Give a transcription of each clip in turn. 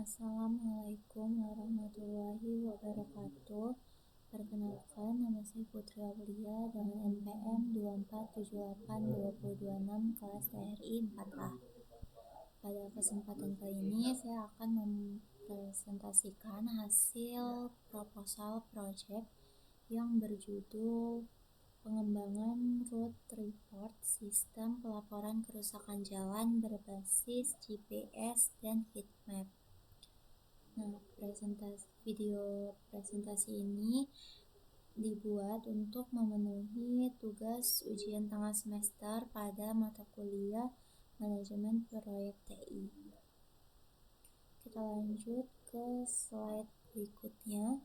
Assalamualaikum warahmatullahi wabarakatuh. Perkenalkan, nama saya Putri Aulia dengan NPM 24782026 kelas TRI 4A. Pada kesempatan kali ini saya akan mempresentasikan hasil proposal project yang berjudul Pengembangan Route Report Sistem Pelaporan Kerusakan Jalan berbasis GPS dan heatmap. Nah, video presentasi ini dibuat untuk memenuhi tugas ujian tengah semester pada mata kuliah Manajemen Proyek TI. Kita lanjut ke slide berikutnya.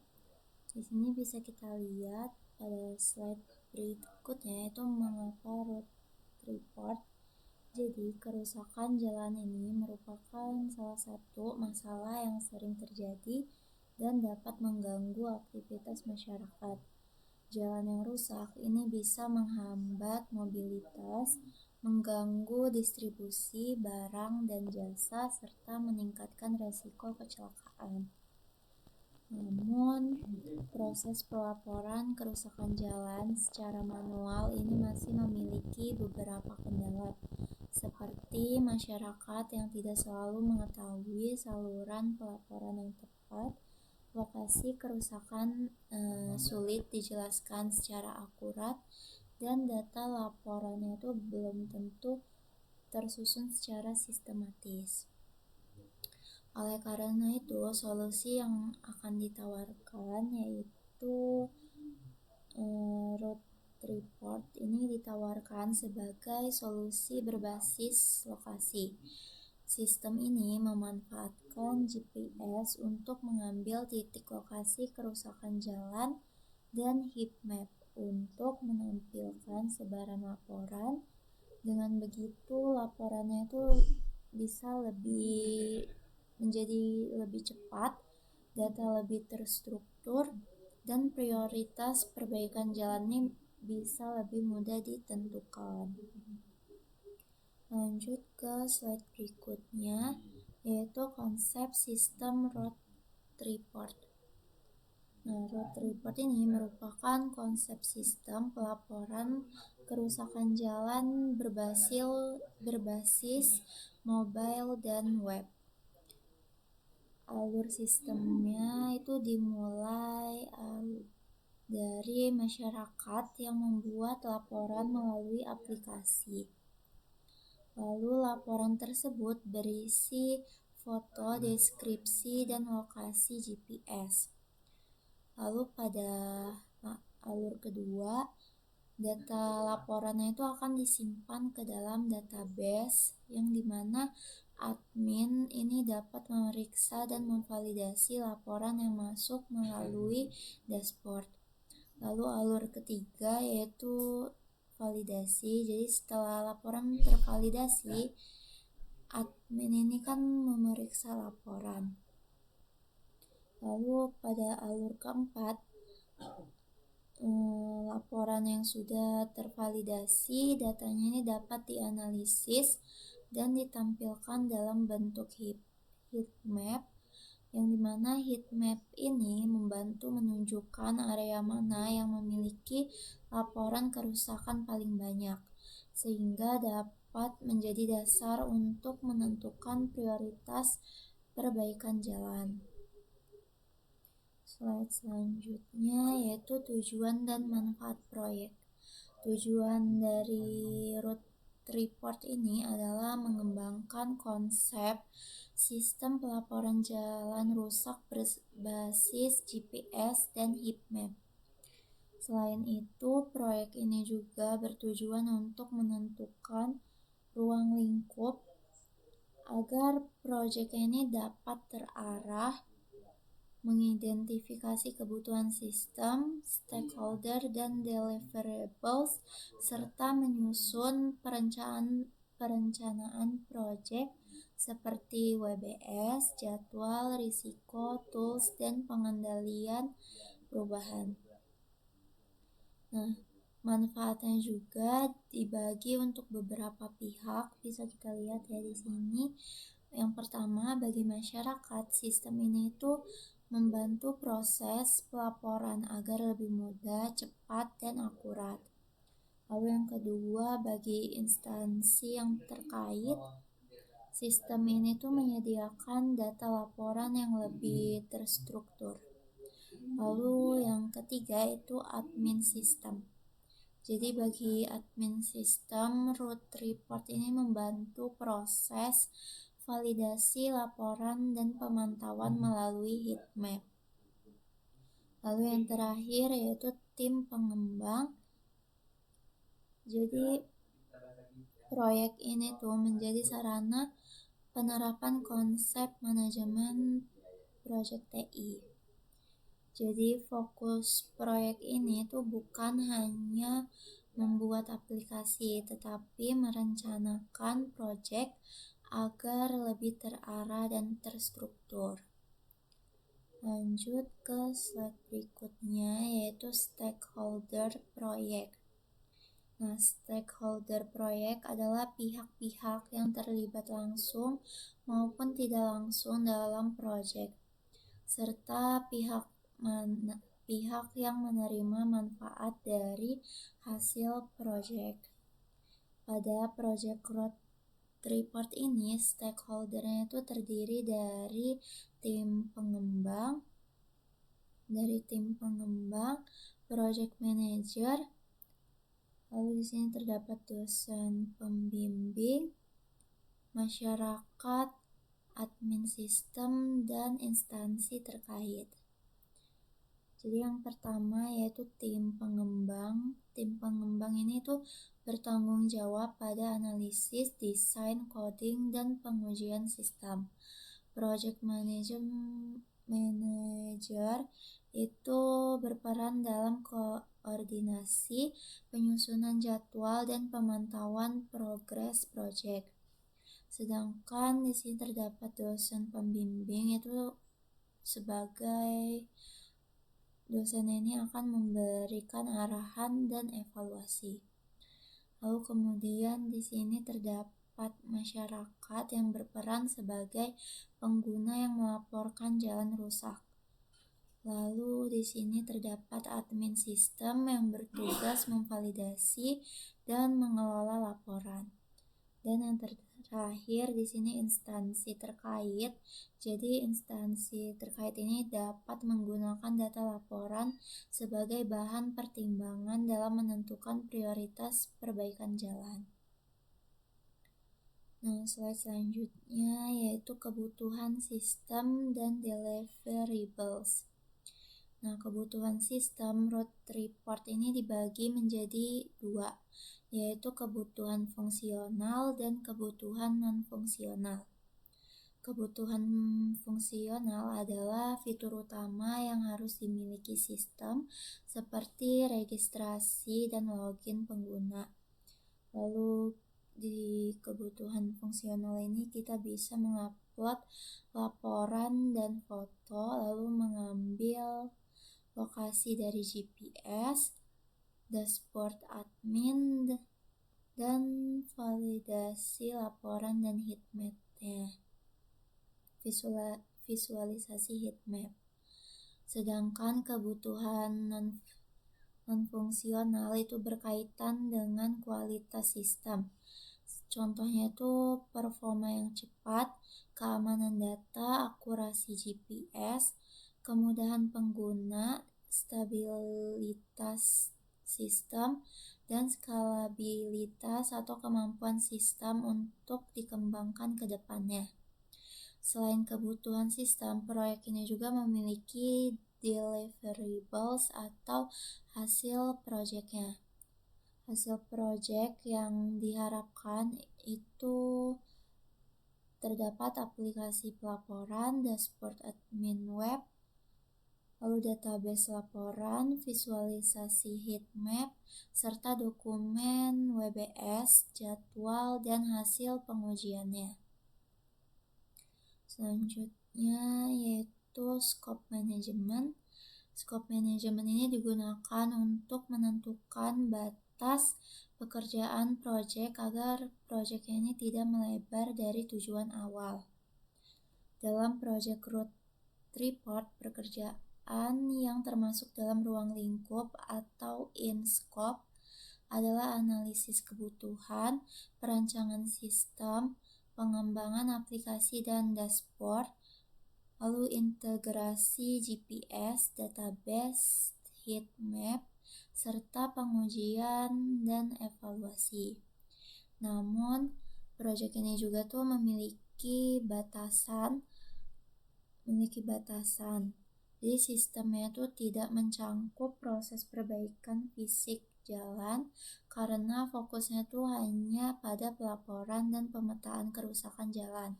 Di sini bisa kita lihat pada slide berikutnya yaitu mengapa route report. Jadi, kerusakan jalan ini merupakan salah satu masalah yang sering terjadi dan dapat mengganggu aktivitas masyarakat. Jalan yang rusak ini bisa menghambat mobilitas, mengganggu distribusi barang dan jasa, serta meningkatkan resiko kecelakaan. Namun, proses pelaporan kerusakan jalan secara manual ini masih memiliki beberapa kendala, seperti masyarakat yang tidak selalu mengetahui saluran pelaporan yang tepat, lokasi kerusakan sulit dijelaskan secara akurat, dan data laporannya itu belum tentu tersusun secara sistematis. Oleh karena itu, solusi yang akan ditawarkan yaitu route report ini ditawarkan sebagai solusi berbasis lokasi. Sistem ini memanfaatkan GPS untuk mengambil titik lokasi kerusakan jalan dan heatmap untuk menampilkan sebaran laporan. Dengan begitu, laporannya itu bisa menjadi lebih cepat, data lebih terstruktur, dan prioritas perbaikan jalan ini bisa lebih mudah ditentukan. Lanjut ke slide berikutnya, yaitu konsep sistem route report. Nah, route report ini merupakan konsep sistem pelaporan kerusakan jalan berbasis mobile dan web. Alur sistemnya itu dimulai dari masyarakat yang membuat laporan melalui aplikasi. Lalu laporan tersebut berisi foto, deskripsi, dan lokasi GPS. Lalu pada alur kedua, data laporannya itu akan disimpan ke dalam database yang dimana admin ini dapat memeriksa dan memvalidasi laporan yang masuk melalui dashboard. Lalu alur ketiga yaitu validasi. Jadi setelah laporan tervalidasi, admin ini kan memeriksa laporan. Lalu pada alur keempat, laporan yang sudah tervalidasi, datanya ini dapat dianalisis dan ditampilkan dalam bentuk heatmap, yang dimana heatmap ini membantu menunjukkan area mana yang memiliki laporan kerusakan paling banyak, sehingga dapat menjadi dasar untuk menentukan prioritas perbaikan jalan. Slide selanjutnya yaitu tujuan dan manfaat proyek. Tujuan dari route report ini adalah mengembangkan konsep sistem pelaporan jalan rusak berbasis GPS dan heatmap. Selain itu, proyek ini juga bertujuan untuk menentukan ruang lingkup agar proyek ini dapat terarah, mengidentifikasi kebutuhan sistem, stakeholder, dan deliverables, serta menyusun perencanaan proyek seperti WBS, jadwal, risiko, tools, dan pengendalian perubahan. Nah, manfaatnya juga dibagi untuk beberapa pihak, bisa kita lihat ya di sini, Yang pertama, bagi masyarakat, sistem ini itu membantu proses pelaporan agar lebih mudah, cepat, dan akurat. Lalu yang kedua, bagi instansi yang terkait, sistem ini tuh menyediakan data laporan yang lebih terstruktur. Lalu yang ketiga itu admin sistem. Jadi bagi admin sistem, root report ini membantu proses validasi laporan dan pemantauan melalui heat map. Lalu yang terakhir yaitu tim pengembang. Jadi proyek ini tuh menjadi sarana penerapan konsep manajemen proyek TI. Jadi fokus proyek ini tuh bukan hanya membuat aplikasi, tetapi merencanakan proyek agar lebih terarah dan terstruktur. Lanjut ke slide berikutnya, yaitu stakeholder proyek. Nah, stakeholder proyek adalah pihak-pihak yang terlibat langsung maupun tidak langsung dalam proyek, serta pihak yang menerima manfaat dari hasil proyek. Pada proyek road report ini, stakeholdernya itu terdiri dari tim pengembang, project manager, lalu di sini terdapat dosen pembimbing, masyarakat, admin sistem, dan instansi terkait. Jadi yang pertama yaitu tim pengembang. Tim pengembang ini tuh bertanggung jawab pada analisis, desain, coding, dan pengujian sistem. Project manager itu berperan dalam koordinasi, penyusunan jadwal, dan pemantauan progres proyek. Sedangkan di sini terdapat dosen pembimbing, itu sebagai dosen ini akan memberikan arahan dan evaluasi. Lalu kemudian di sini terdapat masyarakat yang berperan sebagai pengguna yang melaporkan jalan rusak. Lalu di sini terdapat admin sistem yang bertugas memvalidasi dan mengelola laporan. Dan yang terakhir di sini instansi terkait. Jadi instansi terkait ini dapat menggunakan data laporan sebagai bahan pertimbangan dalam menentukan prioritas perbaikan jalan. Nah, slide selanjutnya yaitu kebutuhan sistem dan deliverables. Nah, kebutuhan sistem road report ini dibagi menjadi dua, yaitu kebutuhan fungsional dan kebutuhan non-fungsional. Kebutuhan fungsional adalah fitur utama yang harus dimiliki sistem, seperti registrasi dan login pengguna. Lalu di kebutuhan fungsional ini kita bisa mengupload laporan dan foto, lalu mengambil lokasi dari GPS, dashboard admin, dan validasi laporan dan heatmap-nya. Visualisasi heatmap. Sedangkan kebutuhan non-fungsional itu berkaitan dengan kualitas sistem. Contohnya itu performa yang cepat, keamanan data, akurasi GPS, kemudahan pengguna, stabilitas sistem, dan skalabilitas atau kemampuan sistem untuk dikembangkan ke depannya. Selain kebutuhan sistem, proyek ini juga memiliki deliverables atau hasil proyeknya. Hasil proyek yang diharapkan itu terdapat aplikasi pelaporan, dashboard admin web, lalu database laporan, visualisasi heatmap, serta dokumen WBS, jadwal, dan hasil pengujiannya. Selanjutnya yaitu scope management. Scope management ini digunakan untuk menentukan batas pekerjaan proyek agar proyek ini tidak melebar dari tujuan awal. Dalam Project Root Report, pekerjaan yang termasuk dalam ruang lingkup atau in-scope adalah analisis kebutuhan, perancangan sistem, pengembangan aplikasi dan dashboard, lalu integrasi GPS, database, heat map, serta pengujian dan evaluasi. Namun, proyek ini juga tuh memiliki batasan. Jadi sistemnya itu tidak mencangkup proses perbaikan fisik jalan karena fokusnya tuh hanya pada pelaporan dan pemetaan kerusakan jalan.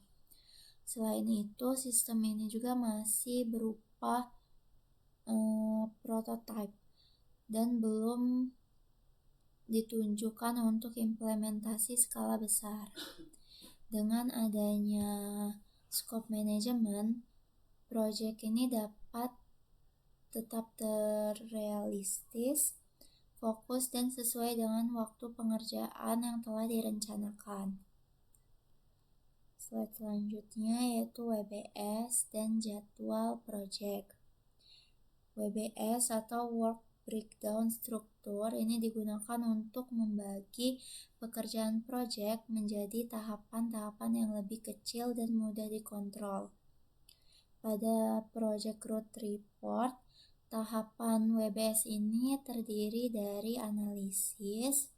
Selain itu, sistem ini juga masih berupa prototipe dan belum ditunjukkan untuk implementasi skala besar. Dengan adanya scope management, proyek ini dapat tetap terrealistis, fokus, dan sesuai dengan waktu pengerjaan yang telah direncanakan. Slide selanjutnya yaitu WBS dan jadwal proyek. WBS atau Work Breakdown Structure ini digunakan untuk membagi pekerjaan proyek menjadi tahapan-tahapan yang lebih kecil dan mudah dikontrol. Pada Project Root Report, tahapan WBS ini terdiri dari analisis,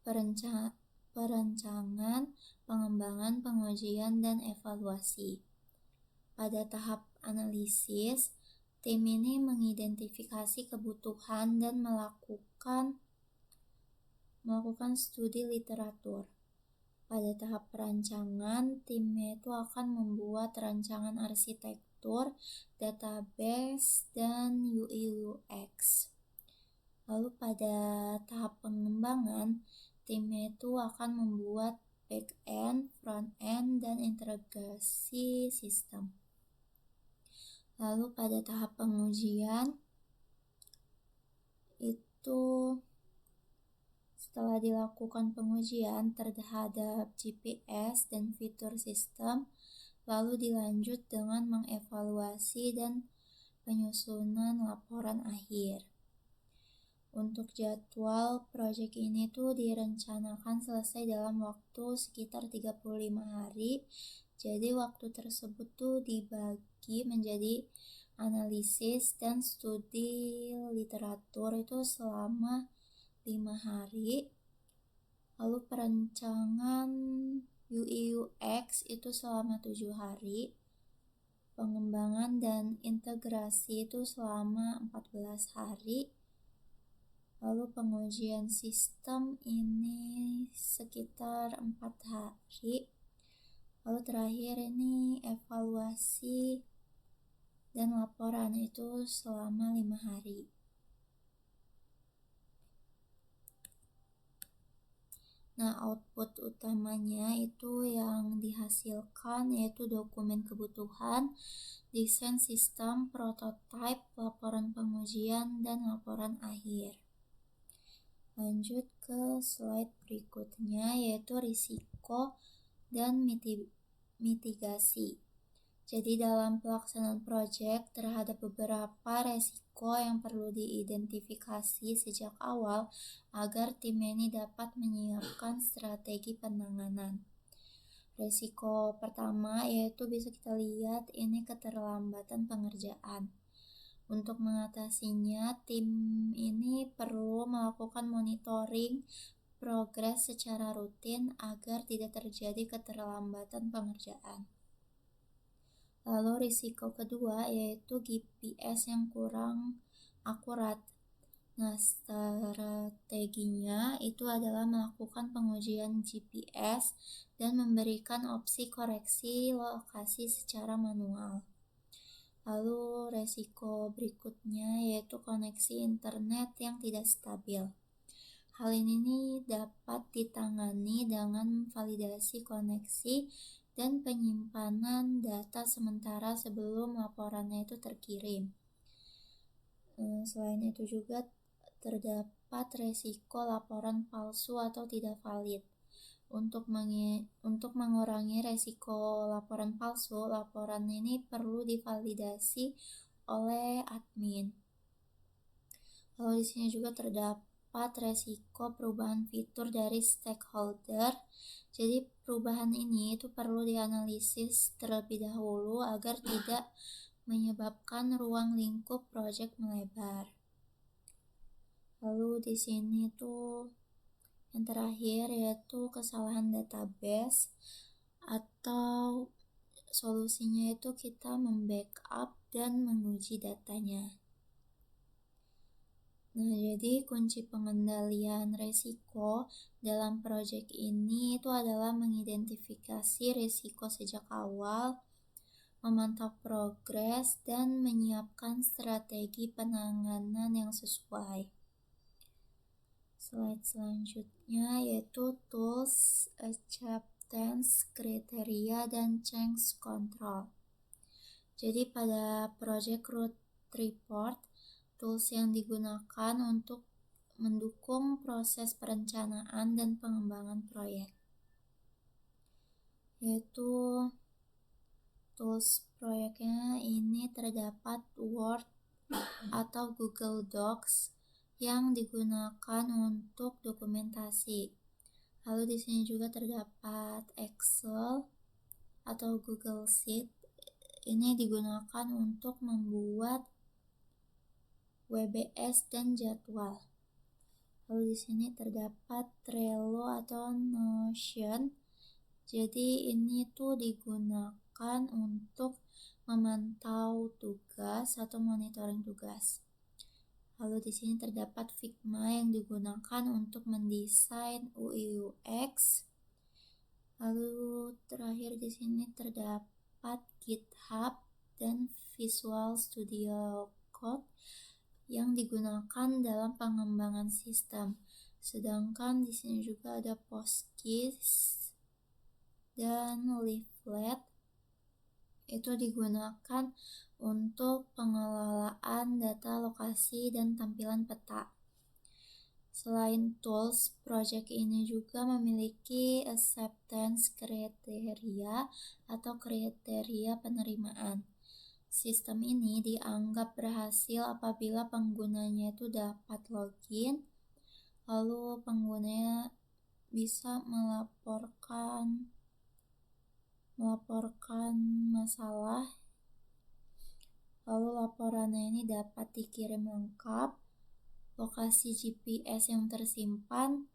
perencanaan, pengembangan, pengujian, dan evaluasi. Pada tahap analisis, tim ini mengidentifikasi kebutuhan dan melakukan studi literatur. Pada tahap perancangan, timnya itu akan membuat rancangan arsitektur, database, dan UI/UX. Lalu pada tahap pengembangan, timnya itu akan membuat back-end, front-end, dan integrasi sistem. Lalu pada tahap pengujian, itu setelah dilakukan pengujian terhadap GPS dan fitur sistem, lalu dilanjut dengan mengevaluasi dan penyusunan laporan akhir. Untuk jadwal proyek ini tuh direncanakan selesai dalam waktu sekitar 35 hari. Jadi waktu tersebut tuh dibagi menjadi analisis dan studi literatur itu selama 5 hari. Lalu perancangan UI/UX itu selama 7 hari. Pengembangan dan integrasi itu selama 14 hari. Lalu pengujian sistem ini sekitar 4 hari. Lalu terakhir ini evaluasi dan laporan itu selama 5 hari. Nah, output utamanya itu yang dihasilkan yaitu dokumen kebutuhan, desain sistem, prototipe, laporan pengujian, dan laporan akhir. Lanjut ke slide berikutnya yaitu risiko dan mitigasi. Jadi dalam pelaksanaan proyek terhadap beberapa resiko yang perlu diidentifikasi sejak awal agar tim ini dapat menyiapkan strategi penanganan. Resiko pertama yaitu bisa kita lihat ini keterlambatan pengerjaan. Untuk mengatasinya, tim ini perlu melakukan monitoring progres secara rutin agar tidak terjadi keterlambatan pengerjaan. Lalu risiko kedua yaitu GPS yang kurang akurat. Nah, strateginya itu adalah melakukan pengujian GPS dan memberikan opsi koreksi lokasi secara manual. Lalu resiko berikutnya yaitu koneksi internet yang tidak stabil. Hal ini dapat ditangani dengan validasi koneksi dan penyimpanan data sementara sebelum laporannya itu terkirim. Selain itu juga terdapat resiko laporan palsu atau tidak valid. Untuk mengurangi resiko laporan palsu, laporan ini perlu divalidasi oleh admin. Lalu di sini juga terdapat resiko perubahan fitur dari stakeholder. Jadi perubahan ini itu perlu dianalisis terlebih dahulu agar tidak menyebabkan ruang lingkup proyek melebar. Lalu di sini tuh yang terakhir yaitu kesalahan database, atau solusinya itu kita membackup dan menguji datanya. Nah, jadi kunci pengendalian resiko dalam proyek ini itu adalah mengidentifikasi resiko sejak awal, memantau progres, dan menyiapkan strategi penanganan yang sesuai. Slide selanjutnya yaitu tools, acceptance criteria, dan change control. Jadi pada project root report, tools yang digunakan untuk mendukung proses perencanaan dan pengembangan proyek, yaitu tools proyeknya ini terdapat Word atau Google Docs yang digunakan untuk dokumentasi. Lalu di sini juga terdapat Excel atau Google Sheet. Ini digunakan untuk membuat WBS dan jadwal. Lalu di sini terdapat Trello atau Notion. Jadi ini tuh digunakan untuk memantau tugas atau monitoring tugas. Lalu di sini terdapat Figma yang digunakan untuk mendesain UI UX. Lalu terakhir di sini terdapat GitHub dan Visual Studio Code yang digunakan dalam pengembangan sistem. Sedangkan di sini juga ada Postgis dan Leaflet, itu digunakan untuk pengelolaan data lokasi dan tampilan peta. Selain tools, project ini juga memiliki acceptance criteria atau kriteria penerimaan. Sistem ini dianggap berhasil apabila penggunanya itu dapat login, lalu penggunanya bisa melaporkan masalah, lalu laporannya ini dapat dikirim lengkap, lokasi GPS yang tersimpan,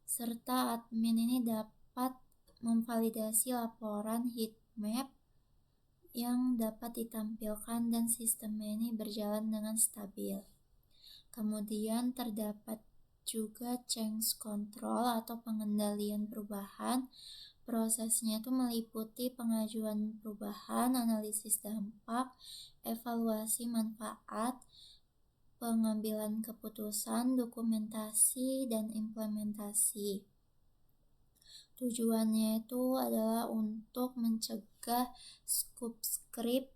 serta admin ini dapat memvalidasi laporan heat map yang dapat ditampilkan dan sistemnya ini berjalan dengan stabil. Kemudian terdapat juga change control atau pengendalian perubahan. Prosesnya itu meliputi pengajuan perubahan, analisis dampak, evaluasi manfaat, pengambilan keputusan, dokumentasi, dan implementasi. Tujuannya itu adalah untuk mencegah scope creep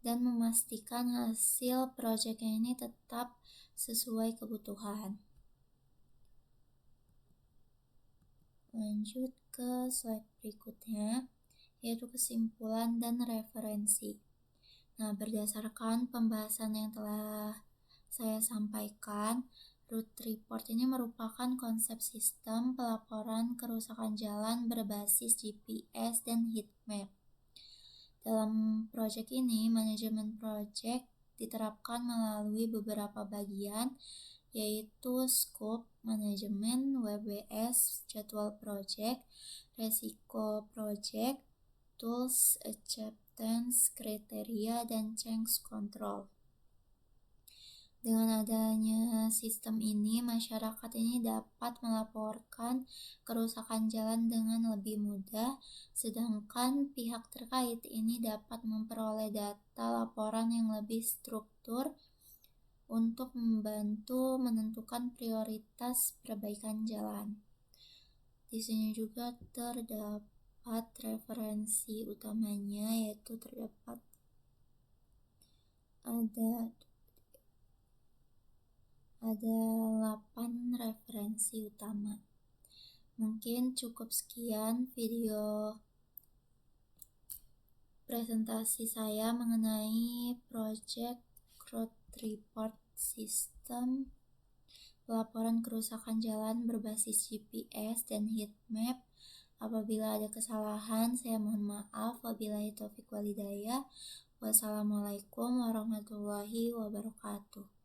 dan memastikan hasil proyeknya ini tetap sesuai kebutuhan. Lanjut ke slide berikutnya, yaitu kesimpulan dan referensi. Nah, berdasarkan pembahasan yang telah saya sampaikan, root report ini merupakan konsep sistem pelaporan kerusakan jalan berbasis GPS dan heat map. Dalam proyek ini, manajemen proyek diterapkan melalui beberapa bagian, yaitu scope, manajemen, WBS, jadwal proyek, resiko proyek, tools, acceptance kriteria, dan change control. Dengan adanya sistem ini, masyarakat ini dapat melaporkan kerusakan jalan dengan lebih mudah, sedangkan pihak terkait ini dapat memperoleh data laporan yang lebih struktur untuk membantu menentukan prioritas perbaikan jalan. Di sini juga terdapat referensi utamanya, yaitu terdapat ada 8 referensi utama. Mungkin cukup sekian video presentasi saya mengenai Project Road Report System, pelaporan kerusakan jalan berbasis GPS dan heat map. Apabila ada kesalahan, saya mohon maaf. Wabillahi taufiq walhidayah. Wassalamualaikum warahmatullahi wabarakatuh.